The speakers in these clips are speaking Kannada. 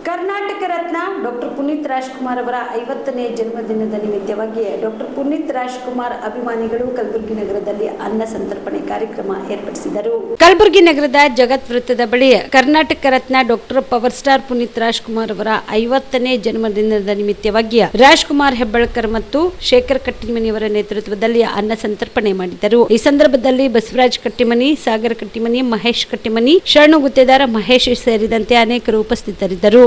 ಕರ್ನಾಟಕ ರತ್ನ ಡಾಕ್ಟರ್ ಪುನೀತ್ ರಾಜ್ಕುಮಾರ್ ಅವರ 50ನೇ ಜನ್ಮದಿನದ ನಿಮಿತ್ತವಾಗಿ ಡಾಕ್ಟರ್ ಪುನೀತ್ ರಾಜ್ಕುಮಾರ್ ಅಭಿಮಾನಿಗಳು ಕಲಬುರಗಿ ನಗರದಲ್ಲಿ ಅನ್ನ ಸಂತರ್ಪಣೆ ಕಾರ್ಯಕ್ರಮ ಏರ್ಪಡಿಸಿದರು. ಕಲಬುರಗಿ ನಗರದ ಜಗತ್ ವೃತ್ತದ ಬಳಿ Karnataka Ratna doctor power star Puneeth Rajkumar ಅವರ 50ನೇ ಜನ್ಮದಿನದ ನಿಮಿತ್ತವಾಗಿ ರಾಜ್ಕುಮಾರ್ ಹೆಬ್ಬಾಳ್ಕರ್ ಮತ್ತು ಶೇಖರ್ ಕಟ್ಟಿಮನಿಯವರ ನೇತೃತ್ವದಲ್ಲಿ ಅನ್ನ ಸಂತರ್ಪಣೆ ಮಾಡಿದರು. ಈ ಸಂದರ್ಭದಲ್ಲಿ ಬಸವರಾಜ್ ಕಟ್ಟಿಮನಿ, ಸಾಗರ್ ಕಟ್ಟಿಮನಿ, ಮಹೇಶ್ ಕಟ್ಟಿಮನಿ, ಶರಣು ಗುತ್ತೇದಾರ ಮಹೇಶ್ ಸೇರಿದಂತೆ ಅನೇಕರು ಉಪಸ್ಥಿತರಿದ್ದರು.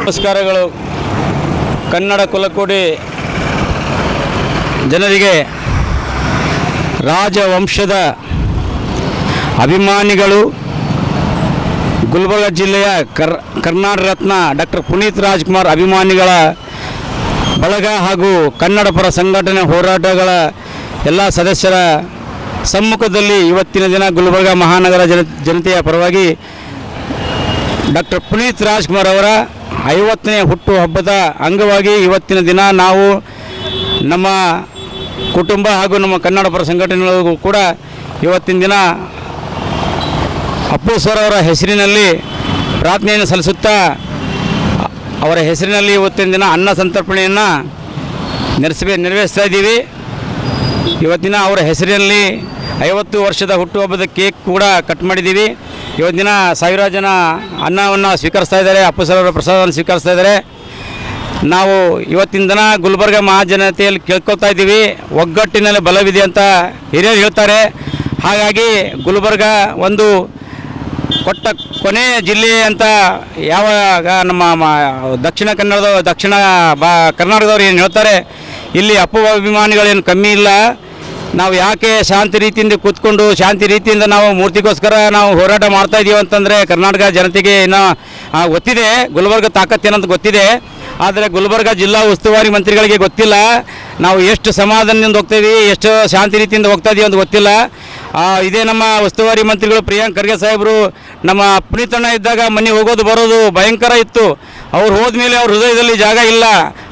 ನಮಸ್ಕಾರಗಳು. ಕನ್ನಡ ಕುಲಕೋಟಿ ಜನರಿಗೆ, ರಾಜವಂಶದ ಅಭಿಮಾನಿಗಳು, ಗುಲ್ಬರ್ಗ ಜಿಲ್ಲೆಯ ಕರ್ನಾಟಕ ರತ್ನ ಡಾಕ್ಟರ್ ಪುನೀತ್ ರಾಜ್ಕುಮಾರ್ ಅಭಿಮಾನಿಗಳ ಬಳಗ ಹಾಗೂ ಕನ್ನಡ ಪರ ಸಂಘಟನೆ ಹೋರಾಟಗಳ ಎಲ್ಲ ಸದಸ್ಯರ ಸಮ್ಮುಖದಲ್ಲಿ ಇವತ್ತಿನ ದಿನ ಗುಲ್ಬರ್ಗ ಮಹಾನಗರ ಜನತೆಯ ಪರವಾಗಿ ಡಾಕ್ಟರ್ ಪುನೀತ್ ರಾಜ್ಕುಮಾರ್ ಅವರ 50ನೇ ಹುಟ್ಟು ಹಬ್ಬದ ಅಂಗವಾಗಿ ಇವತ್ತಿನ ದಿನ ನಾವು ನಮ್ಮ ಕುಟುಂಬ ಹಾಗೂ ನಮ್ಮ ಕನ್ನಡ ಪರ ಸಂಘಟನೆಗಳಿಗೂ ಕೂಡ ಇವತ್ತಿನ ದಿನ ಅಪ್ಪು ಸರ್ ಅವರ ಹೆಸರಿನಲ್ಲಿ ಪ್ರಾರ್ಥನೆಯನ್ನು ಸಲ್ಲಿಸುತ್ತಾ ಅವರ ಹೆಸರಿನಲ್ಲಿ ಇವತ್ತಿನ ದಿನ ಅನ್ನ ಸಂತರ್ಪಣೆಯನ್ನು ನೆರವೇರಿಸ್ತಾ ಇದ್ದೀವಿ. ಇವತ್ತಿನ ಅವರ ಹೆಸರಿನಲ್ಲಿ 50 ವರ್ಷದ ಹುಟ್ಟುಹಬ್ಬದ ಕೇಕ್ ಕೂಡ ಕಟ್ ಮಾಡಿದ್ದೀವಿ. ಇವತ್ತಿನ ಸಾವಿರಾರು ಜನ ಅನ್ನವನ್ನು ಸ್ವೀಕರಿಸ್ತಾ ಇದ್ದಾರೆ, ಅಪ್ಪು ಸರ್ ಅವರ ಪ್ರಸಾದವನ್ನು ಸ್ವೀಕರಿಸ್ತಾ ಇದ್ದಾರೆ. ನಾವು ಇವತ್ತಿನ ದಿನ ಗುಲ್ಬರ್ಗ ಮಹಾಜನತೆಯಲ್ಲಿ ಕೇಳ್ಕೊಳ್ತಾ ಇದ್ದೀವಿ, ಒಗ್ಗಟ್ಟಿನಲ್ಲಿ ಬಲವಿದೆ ಅಂತ ಹಿರಿಯರು ಹೇಳ್ತಾರೆ. ಹಾಗಾಗಿ ಗುಲ್ಬರ್ಗ ಒಂದು ಕೊಟ್ಟ ಕೊನೆ ಜಿಲ್ಲೆ ಅಂತ ಯಾವಾಗ ನಮ್ಮ ದಕ್ಷಿಣ ಕರ್ನಾಟಕದವ್ರು ಏನು ಹೇಳ್ತಾರೆ, ಇಲ್ಲಿ ಅಪ್ಪು ಅಭಿಮಾನಿಗಳೇನು ಕಮ್ಮಿ ಇಲ್ಲ. ನಾವು ಯಾಕೆ ಶಾಂತಿ ರೀತಿಯಿಂದ ಕೂತ್ಕೊಂಡು ಶಾಂತಿ ರೀತಿಯಿಂದ ನಾವು ಮೂರ್ತಿಗೋಸ್ಕರ ನಾವು ಹೋರಾಟ ಮಾಡ್ತಾ ಇದ್ದೀವಿ ಅಂತಂದರೆ ಕರ್ನಾಟಕ ಜನತೆಗೆ ಇನ್ನೂ ಗೊತ್ತಿದೆ, ಗುಲ್ಬರ್ಗ ತಾಕತ್ತೇನಂತ ಗೊತ್ತಿದೆ. ಆದರೆ ಗುಲ್ಬರ್ಗ ಜಿಲ್ಲಾ ಉಸ್ತುವಾರಿ ಮಂತ್ರಿಗಳಿಗೆ ಗೊತ್ತಿಲ್ಲ ನಾವು ಎಷ್ಟು ಸಮಾಧಾನದಿಂದ ಹೋಗ್ತೀವಿ, ಎಷ್ಟು ಶಾಂತಿ ರೀತಿಯಿಂದ ಹೋಗ್ತಾ ಇದೀವಿ ಅಂತ ಗೊತ್ತಿಲ್ಲ. ಇದೇ ನಮ್ಮ ಉಸ್ತುವಾರಿ ಮಂತ್ರಿಗಳು ಪ್ರಿಯಾಂಕ್ ಖರ್ಗೆ ಸಾಹೇಬರು ನಮ್ಮ ಪುನೀತಣ್ಣ ಇದ್ದಾಗ ಮನೆ ಹೋಗೋದು ಬರೋದು ಭಯಂಕರ ಇತ್ತು. ಅವ್ರು ಹೋದ್ಮೇಲೆ ಅವ್ರ ಹೃದಯದಲ್ಲಿ ಜಾಗ ಇಲ್ಲ,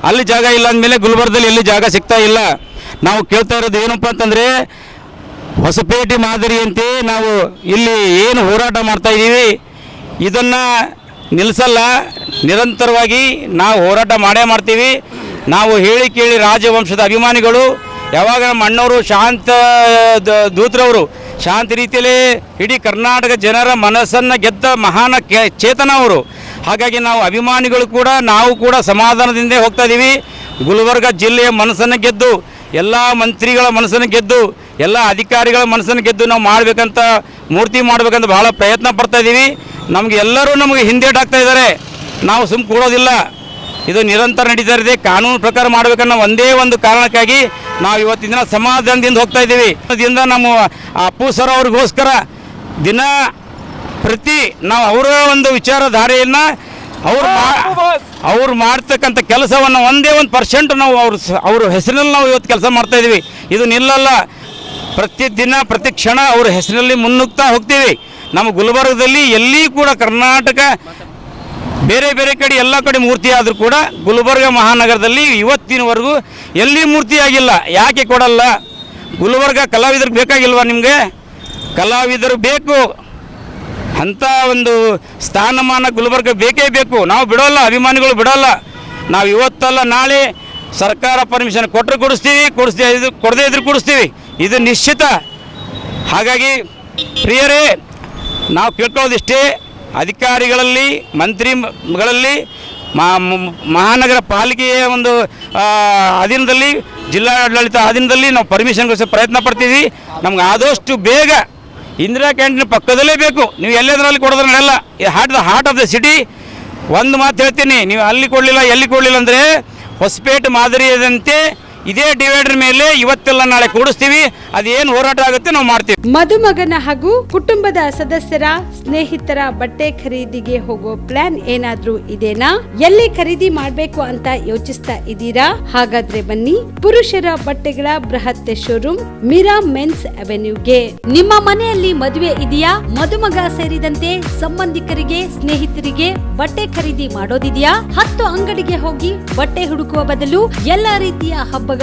ಅಲ್ಲಿ ಜಾಗ ಇಲ್ಲ ಅಂದಮೇಲೆ ಗುಲ್ಬರ್ಗದಲ್ಲಿ ಎಲ್ಲಿ ಜಾಗ ಸಿಗ್ತಾ ಇಲ್ಲ. ನಾವು ಕೇಳ್ತಾ ಇರೋದು ಏನಪ್ಪ ಅಂತಂದರೆ, ಹೊಸಪೇಟೆ ಮಾದರಿಯಂತೆ ನಾವು ಇಲ್ಲಿ ಏನು ಹೋರಾಟ ಮಾಡ್ತಾ ಇದ್ದೀವಿ ಇದನ್ನು ನಿಲ್ಲಿಸಲ್ಲ, ನಿರಂತರವಾಗಿ ನಾವು ಹೋರಾಟ ಮಾಡೇ ಮಾಡ್ತೀವಿ. ನಾವು ಹೇಳಿ ಕೇಳಿ ರಾಜವಂಶದ ಅಭಿಮಾನಿಗಳು, ಯಾವಾಗ ನಮ್ಮ ಅಣ್ಣವರು ಶಾಂತ ದೂತರವರು ಶಾಂತಿ ರೀತಿಯಲ್ಲಿ ಇಡೀ ಕರ್ನಾಟಕ ಜನರ ಮನಸ್ಸನ್ನು ಗೆದ್ದ ಮಹಾನ ಚೇತನ ಅವರು. ಹಾಗಾಗಿ ನಾವು ಅಭಿಮಾನಿಗಳು ಕೂಡ ನಾವು ಕೂಡ ಸಮಾಧಾನದಿಂದ ಹೋಗ್ತಾ ಇದ್ದೀವಿ. ಗುಲ್ಬರ್ಗ ಜಿಲ್ಲೆಯ ಮನಸ್ಸನ್ನು ಗೆದ್ದು, ಎಲ್ಲ ಮಂತ್ರಿಗಳ ಮನಸ್ಸನ್ನು ಗೆದ್ದು, ಎಲ್ಲ ಅಧಿಕಾರಿಗಳ ಮನಸ್ಸನ್ನು ಗೆದ್ದು ನಾವು ಮಾಡಬೇಕಂತ ಮೂರ್ತಿ ಮಾಡಬೇಕಂತ ಭಾಳ ಪ್ರಯತ್ನ ಪಡ್ತಾ ಇದ್ದೀವಿ. ಎಲ್ಲರೂ ನಮಗೆ ಹಿಂದೇಟಾಗ್ತಾ ಇದ್ದಾರೆ, ನಾವು ಸುಮ್ಮನೆ ಕೂಡೋದಿಲ್ಲ, ಇದು ನಿರಂತರ ನಡೀತಾ ಇದೆ. ಕಾನೂನು ಪ್ರಕಾರ ಮಾಡಬೇಕನ್ನೋ ಒಂದೇ ಒಂದು ಕಾರಣಕ್ಕಾಗಿ ನಾವು ಇವತ್ತಿನ ದಿನ ಸಮಾಧಾನದಿಂದ ಹೋಗ್ತಾ ಇದ್ದೀವಿ. ಅದರಿಂದ ನಮ್ಮ ಅಪ್ಪು ಸರ್ ಅವ್ರಿಗೋಸ್ಕರ ದಿನ ಪ್ರತಿ ನಾವು ಅವರ ಒಂದು ವಿಚಾರಧಾರೆಯನ್ನು ಅವ್ರು ಮಾಡ್ತಕ್ಕಂಥ ಕೆಲಸವನ್ನು ಒಂದೇ 1% ನಾವು ಅವ್ರ ಹೆಸರಿನಲ್ಲಿ ನಾವು ಇವತ್ತು ಕೆಲಸ ಮಾಡ್ತಾಯಿದ್ದೀವಿ. ಇದು ನಿಲ್ಲಲ್ಲ, ಪ್ರತಿ ದಿನ ಪ್ರತಿ ಕ್ಷಣ ಅವ್ರ ಹೆಸರಿನಲ್ಲಿ ಮುನ್ನುಗ್ತಾ ಹೋಗ್ತೀವಿ. ನಮ್ಮ ಗುಲ್ಬರ್ಗದಲ್ಲಿ ಎಲ್ಲಿ ಕೂಡ ಕರ್ನಾಟಕ ಬೇರೆ ಬೇರೆ ಕಡೆ ಎಲ್ಲ ಕಡೆ ಮೂರ್ತಿ ಆದರೂ ಕೂಡ ಗುಲ್ಬರ್ಗ ಮಹಾನಗರದಲ್ಲಿ ಇವತ್ತಿನವರೆಗೂ ಎಲ್ಲಿ ಮೂರ್ತಿ ಆಗಿಲ್ಲ. ಯಾಕೆ ಕೊಡಲ್ಲ? ಗುಲ್ಬರ್ಗ ಕಲಾವಿದರಿಗೆ ಬೇಕಾಗಿಲ್ವಾ? ನಿಮಗೆ ಕಲಾವಿದರು ಬೇಕು, ಅಂಥ ಒಂದು ಸ್ಥಾನಮಾನ ಗುಲ್ಬರ್ಗ ಬೇಕೇ ಬೇಕು. ನಾವು ಬಿಡೋಲ್ಲ, ಅಭಿಮಾನಿಗಳು ಬಿಡೋಲ್ಲ. ನಾವು ಇವತ್ತಲ್ಲ ನಾಳೆ ಸರ್ಕಾರ ಪರ್ಮಿಷನ್ ಕೊಟ್ಟರೆ ಕೊಡಿಸ್ತೀವಿ, ಕೊಡದೇ ಇದ್ರೂ ಕೊಡಿಸ್ತೀವಿ, ಇದು ನಿಶ್ಚಿತ. ಹಾಗಾಗಿ ಪ್ರಿಯರೇ, ನಾವು ಕೇಳ್ಕೊಳ್ಳೋದಿಷ್ಟೇ, ಅಧಿಕಾರಿಗಳಲ್ಲಿ ಮಂತ್ರಿಗಳಲ್ಲಿ ಮಹಾನಗರ ಪಾಲಿಕೆಯ ಒಂದು ಅಧೀನದಲ್ಲಿ ಜಿಲ್ಲಾಡಳಿತ ಅಧೀನದಲ್ಲಿ ನಾವು ಪರ್ಮಿಷನ್ಗೋಸ್ಕರ ಪ್ರಯತ್ನ ಪಡ್ತೀವಿ. ನಮ್ಗೆ ಆದಷ್ಟು ಬೇಗ ಇಂದಿರಾ ಕ್ಯಾಂಟೀನ್ ಪಕ್ಕದಲ್ಲೇ ಬೇಕು. ನೀವು ಎಲ್ಲದರಲ್ಲಿ ಕೊಡೋದ್ರೆ ನಡೆಯಲ್ಲ. Heart of the city. ಒಂದು ಮಾತು ಹೇಳ್ತೀನಿ, ನೀವು ಅಲ್ಲಿ ಕೊಡಲಿಲ್ಲ ಎಲ್ಲಿ ಕೊಡಲಿಲ್ಲ ಅಂದರೆ ಹೊಸಪೇಟೆ ಮಾದರಿಯದಂತೆ ಇದೇ ಡಿವೈಡರ್ ಮೇಲೆ ಇವತ್ತೆಲ್ಲ ನಾಳೆ ಕೂಡಿಸ್ತೀವಿ. ಅದೇನು ಹೋರಾಟ ಆಗುತ್ತೆ ನಾವು ಮಾಡ್ತೀವಿ. ಮದುಮಗನ ಹಾಗೂ ಕುಟುಂಬದ ಸದಸ್ಯರ ಸ್ನೇಹಿತರ ಬಟ್ಟೆ ಖರೀದಿಗೆ ಹೋಗೋ ಪ್ಲಾನ್ ಏನಾದ್ರೂ ಇದೆನಾ? ಎಲ್ಲಿ ಖರೀದಿ ಮಾಡ್ಬೇಕು ಅಂತ ಯೋಚಿಸ್ತಾ ಇದ್ದೀರಾ? ಹಾಗಾದ್ರೆ ಬನ್ನಿ ಪುರುಷರ ಬಟ್ಟೆಗಳ ಬೃಹತ್ ಶೋರೂಮ್ ಮೀರಾ ಮೆನ್ಸ್ ಅವೆನ್ಯೂಗೆ. ನಿಮ್ಮ ಮನೆಯಲ್ಲಿ ಮದುವೆ ಇದೆಯಾ? ಮದುಮಗ ಸೇರಿದಂತೆ ಸಂಬಂಧಿಕರಿಗೆ ಸ್ನೇಹಿತರಿಗೆ ಬಟ್ಟೆ ಖರೀದಿ ಮಾಡೋದಿದೆಯಾ? 10 ಅಂಗಡಿಗೆ ಹೋಗಿ ಬಟ್ಟೆ ಹುಡುಕುವ ಬದಲು ಎಲ್ಲಾ ರೀತಿಯ ಹಬ್ಬಗಳ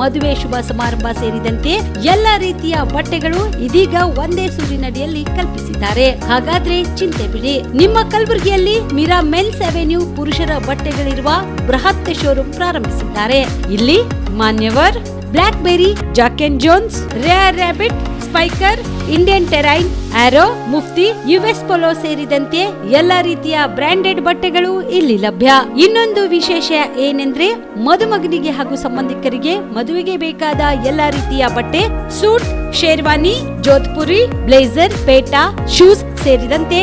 ಮದುವೆ ಶುಭ ಸಮಾರಂಭ ಸೇರಿದಂತೆ ಎಲ್ಲಾ ರೀತಿಯ ಬಟ್ಟೆಗಳು ಇದೀಗ ಒಂದೇ ಸೂರಿನಡಿಯಲ್ಲಿ ಕಲ್ಪಿಸಿದ್ದಾರೆ. ಹಾಗಾದ್ರೆ ಚಿಂತೆ ಬಿಡಿ, ನಿಮ್ಮ ಕಲಬುರಗಿಯಲ್ಲಿ ಮೀರಾ ಮೆನ್ಸ್ ಅವೆನ್ಯೂ ಪುರುಷರ ಬಟ್ಟೆಗಳಿರುವ ಬೃಹತ್ ಶೋರೂಮ್ ಪ್ರಾರಂಭಿಸಿದ್ದಾರೆ. ಇಲ್ಲಿ Manyavar, Blackberrys, Jack and Jones, Rare Rabbit, Spykar, Indian Terrain, Arrow, Mufti, US Polo ಸೇರಿದಂತೆ ಎಲ್ಲಾ ರೀತಿಯ ಬ್ರಾಂಡೆಡ್ ಬಟ್ಟೆಗಳು ಇಲ್ಲಿ ಲಭ್ಯ. ಇನ್ನೊಂದು ವಿಶೇಷ ಏನೆಂದ್ರೆ ಮದುಮಗನಿಗೆ ಹಾಗೂ ಸಂಬಂಧಿಕರಿಗೆ ಮದುವೆಗೆ ಬೇಕಾದ ಎಲ್ಲಾ ರೀತಿಯ ಬಟ್ಟೆ, ಸೂಟ್, ಶೇರ್ವಾನಿ, ಜೋಧ್ಪುರಿ, ಬ್ಲೇಸರ್, ಪೇಟಾ, ಶೂಸ್ ಸೇರಿದಂತೆ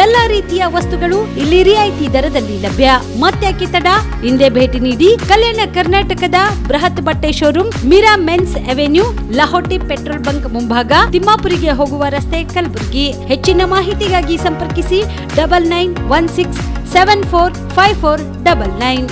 ಎಲ್ಲಾ ರೀತಿಯ ವಸ್ತುಗಳು ಇಲ್ಲಿ ರಿಯಾಯಿತಿ ದರದಲ್ಲಿ ಲಭ್ಯ. ಮತ್ತ್ಯಾಕೆ ತಡ, ಹಿಂದೆ ಭೇಟಿ ನೀಡಿ. ಕಲ್ಯಾಣ ಕರ್ನಾಟಕದ ಬೃಹತ್ ಬಟ್ಟೆ showroom Meera men's avenue, Lahoti petrol bunk ಮುಂಭಾಗ, ತಿಮ್ಮಾಪುರಿಗೆ ಹೋಗುವ ರಸ್ತೆ, ಕಲಬುರಗಿ. ಹೆಚ್ಚಿನ ಮಾಹಿತಿಗಾಗಿ ಸಂಪರ್ಕಿಸಿ 9916745499.